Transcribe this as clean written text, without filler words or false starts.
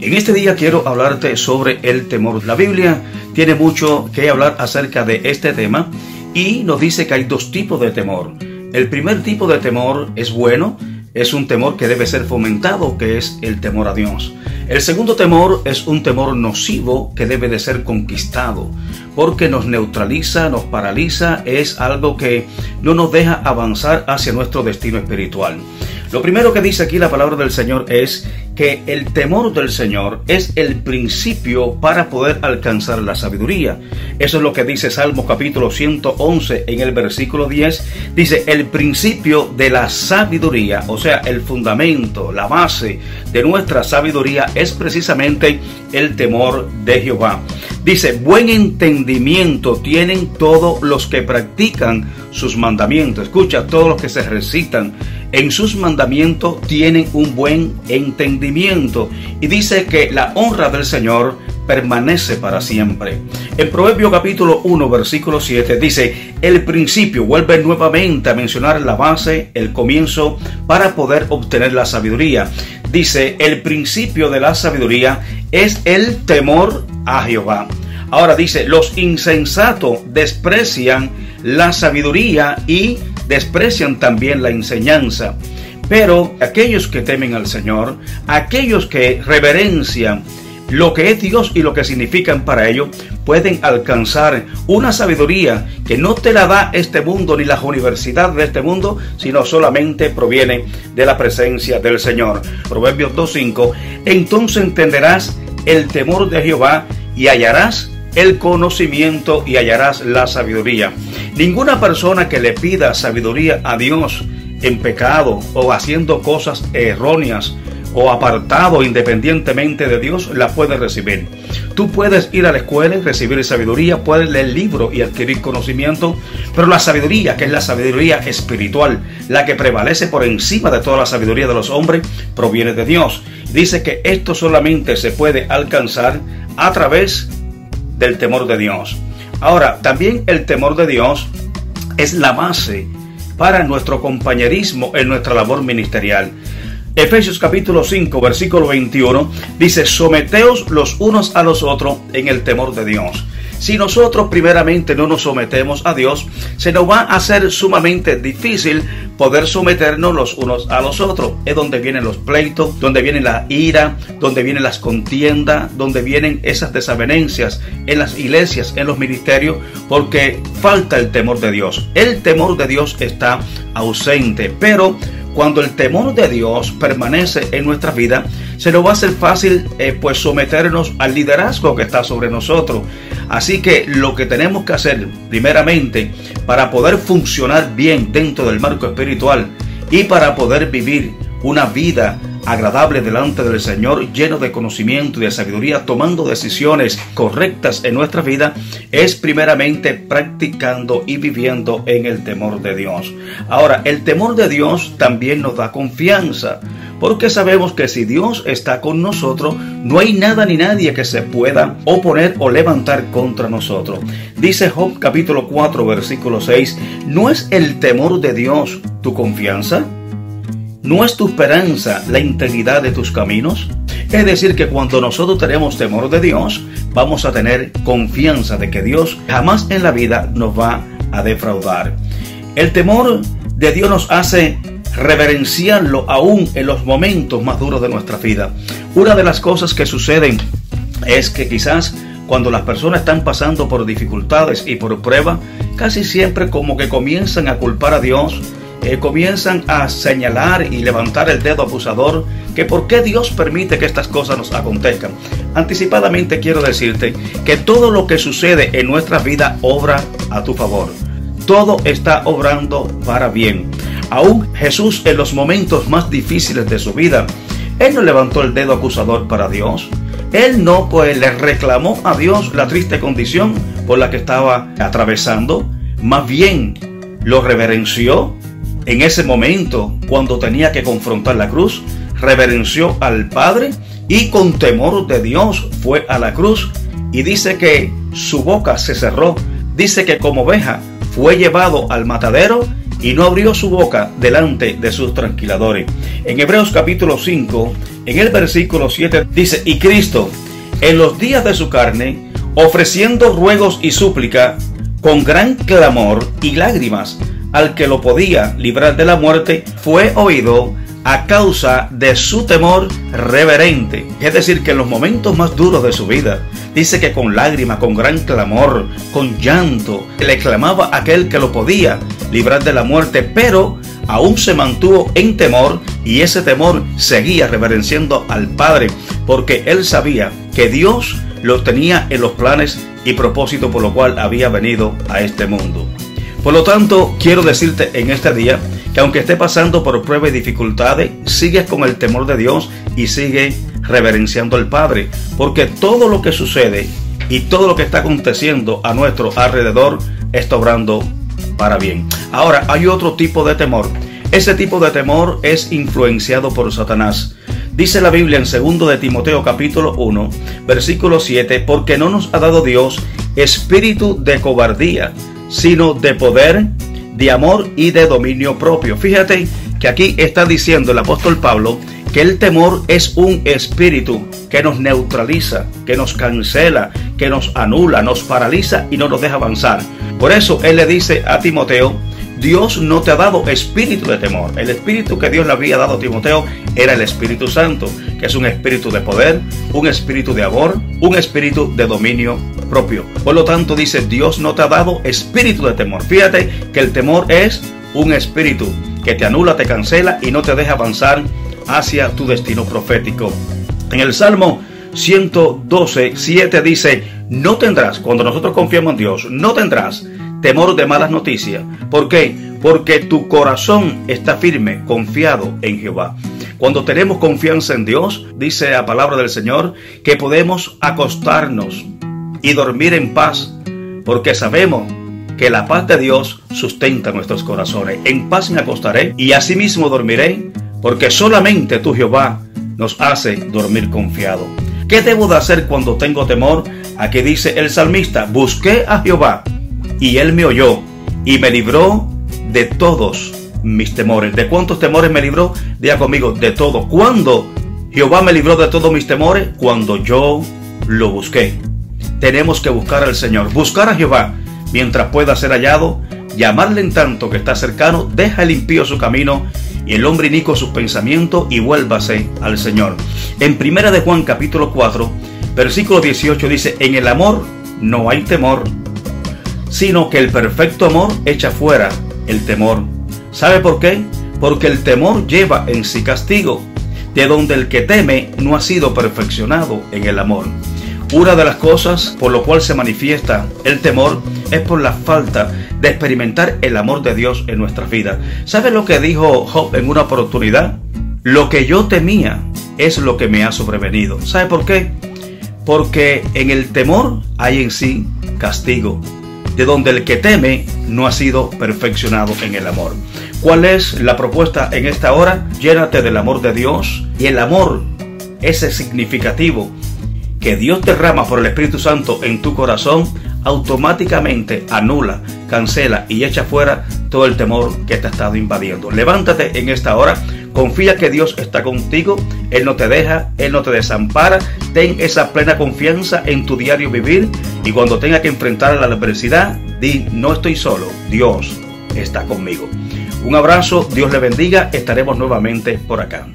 En este día quiero hablarte sobre el temor. La Biblia tiene mucho que hablar acerca de este tema y nos dice que hay dos tipos de temor. El primer tipo de temor es bueno, es un temor que debe ser fomentado, que es el temor a Dios. El segundo temor es un temor nocivo que debe de ser conquistado, porque nos neutraliza, nos paraliza, es algo que no nos deja avanzar hacia nuestro destino espiritual. Lo primero que dice aquí la palabra del Señor es que el temor del Señor es el principio para poder alcanzar la sabiduría. Eso es lo que dice Salmos capítulo 111 en el versículo 10. Dice, el principio de la sabiduría, o sea, el fundamento, la base de nuestra sabiduría es precisamente el temor de Jehová. Dice, buen entendimiento tienen todos los que practican sus mandamientos. Escucha, todos los que se recitan en sus mandamientos tienen un buen entendimiento. Y dice que la honra del Señor permanece para siempre. En Proverbios capítulo 1 versículo 7 dice, el principio, vuelve nuevamente a mencionar la base, el comienzo para poder obtener la sabiduría. Dice, el principio de la sabiduría es el temor a Jehová. Ahora dice, los insensatos desprecian la sabiduría y desprecian también la enseñanza. Pero aquellos que temen al Señor, aquellos que reverencian lo que es Dios y lo que significan para ellos, pueden alcanzar una sabiduría que no te la da este mundo ni las universidades de este mundo, sino solamente proviene de la presencia del Señor. Proverbios 2:5, entonces entenderás el temor de Jehová y hallarás el conocimiento y hallarás la sabiduría. Ninguna persona que le pida sabiduría a Dios en pecado o haciendo cosas erróneas o apartado independientemente de Dios la puede recibir. Tú puedes ir a la escuela y recibir sabiduría, puedes leer libros y adquirir conocimiento, pero la sabiduría, que es la sabiduría espiritual, la que prevalece por encima de toda la sabiduría de los hombres, proviene de Dios. Dice que esto solamente se puede alcanzar a través del temor de Dios. Ahora, también el temor de Dios es la base para nuestro compañerismo en nuestra labor ministerial. Efesios capítulo 5 versículo 21 dice, someteos los unos a los otros en el temor de Dios. Si nosotros primeramente no nos sometemos a Dios, se nos va a hacer sumamente difícil poder someternos los unos a los otros. Es donde vienen los pleitos, donde viene la ira, donde vienen las contiendas, donde vienen esas desavenencias en las iglesias, en los ministerios, porque falta el temor de Dios. El temor de Dios está ausente, pero cuando el temor de Dios permanece en nuestra vida, se nos va a hacer fácil pues someternos al liderazgo que está sobre nosotros. Así que lo que tenemos que hacer primeramente para poder funcionar bien dentro del marco espiritual y para poder vivir una vida agradable delante del Señor, lleno de conocimiento y de sabiduría, tomando decisiones correctas en nuestra vida, es primeramente practicando y viviendo en el temor de Dios. Ahora, el temor de Dios también nos da confianza, porque sabemos que si Dios está con nosotros, no hay nada ni nadie que se pueda oponer o levantar contra nosotros. Dice Job capítulo 4 versículo 6, ¿no es el temor de Dios tu confianza? ¿No es tu esperanza la integridad de tus caminos? Es decir, que cuando nosotros tenemos temor de Dios, vamos a tener confianza de que Dios jamás en la vida nos va a defraudar. El temor de Dios nos hace reverenciarlo aún en los momentos más duros de nuestra vida. Una de las cosas que suceden es que quizás cuando las personas están pasando por dificultades y por pruebas, casi siempre como que comienzan a culpar a Dios, comienzan a señalar y levantar el dedo acusador, que por qué Dios permite que estas cosas nos acontezcan. Anticipadamente quiero decirte que todo lo que sucede en nuestra vida obra a tu favor. Todo está obrando para bien. Aún Jesús, en los momentos más difíciles de su vida, Él no levantó el dedo acusador para Dios. Él no le reclamó a Dios la triste condición por la que estaba atravesando. Más bien lo reverenció. En ese momento, cuando tenía que confrontar la cruz, reverenció al Padre y con temor de Dios fue a la cruz. Y dice que su boca se cerró. Dice que como oveja fue llevado al matadero y no abrió su boca delante de sus tranquiladores. En Hebreos capítulo 5, en el versículo 7 dice: y Cristo, en los días de su carne, ofreciendo ruegos y súplica, con gran clamor y lágrimas, al que lo podía librar de la muerte, fue oído a causa de su temor reverente. Es decir, que en los momentos más duros de su vida, dice que con lágrimas, con gran clamor, con llanto, le clamaba a aquel que lo podía librar de la muerte, pero aún se mantuvo en temor, y ese temor seguía reverenciando al Padre, porque él sabía que Dios lo tenía en los planes y propósitos por lo cual había venido a este mundo. Por lo tanto, quiero decirte en este día que aunque esté pasando por pruebas y dificultades, sigues con el temor de Dios y sigue reverenciando al Padre, porque todo lo que sucede y todo lo que está aconteciendo a nuestro alrededor está obrando para bien. Ahora, hay otro tipo de temor. Ese tipo de temor es influenciado por Satanás. Dice la Biblia en 2 de Timoteo capítulo 1, versículo 7, porque no nos ha dado Dios espíritu de cobardía, sino de poder, de amor y de dominio propio. Fíjate que aquí está diciendo el apóstol Pablo que el temor es un espíritu que nos neutraliza, que nos cancela, que nos anula, nos paraliza y no nos deja avanzar. Por eso él le dice a Timoteo: Dios no te ha dado espíritu de temor. El espíritu que Dios le había dado a Timoteo era el Espíritu Santo, que es un espíritu de poder, un espíritu de amor, un espíritu de dominio propio. Por lo tanto dice: Dios no te ha dado espíritu de temor. Fíjate que el temor es un espíritu que te anula, te cancela y no te deja avanzar hacia tu destino profético. En el Salmo 112, 7 dice: no tendrás, cuando nosotros confiamos en Dios, no tendrás temor de malas noticias. ¿Por qué? Porque tu corazón está firme, confiado en Jehová. Cuando tenemos confianza en Dios, dice la palabra del Señor, que podemos acostarnos y dormir en paz, porque sabemos que la paz de Dios sustenta nuestros corazones. En paz me acostaré y asimismo dormiré, porque solamente tú, Jehová, nos hace dormir confiado. ¿Qué debo de hacer cuando tengo temor? Aquí dice el salmista: busqué a Jehová y él me oyó y me libró de todos mis temores. ¿De cuántos temores me libró? Diga conmigo: de todo. ¿Cuándo Jehová me libró de todos mis temores? Cuando yo lo busqué. Tenemos que buscar al Señor, buscar a Jehová mientras pueda ser hallado, llamarle en tanto que está cercano. Deja el impío su camino y el hombre inicuo sus pensamientos, y vuélvase al Señor. En 1 de Juan capítulo 4, versículo 18 dice: en el amor no hay temor, sino que el perfecto amor echa fuera el temor. ¿Sabe por qué? Porque el temor lleva en sí castigo, de donde el que teme no ha sido perfeccionado en el amor. Una de las cosas por lo cual se manifiesta el temor es por la falta de experimentar el amor de Dios en nuestras vidas. ¿Sabe lo que dijo Job en una oportunidad? Lo que yo temía es lo que me ha sobrevenido. ¿Sabe por qué? Porque en el temor hay en sí castigo, de donde el que teme no ha sido perfeccionado en el amor. ¿Cuál es la propuesta en esta hora? Llénate del amor de Dios, y el amor, ese significativo que Dios derrama por el Espíritu Santo en tu corazón, automáticamente anula, cancela y echa fuera todo el temor que te ha estado invadiendo. Levántate en esta hora, confía que Dios está contigo, Él no te deja, Él no te desampara. Ten esa plena confianza en tu diario vivir, y cuando tenga que enfrentar la adversidad, di: no estoy solo, Dios está conmigo. Un abrazo, Dios le bendiga, estaremos nuevamente por acá.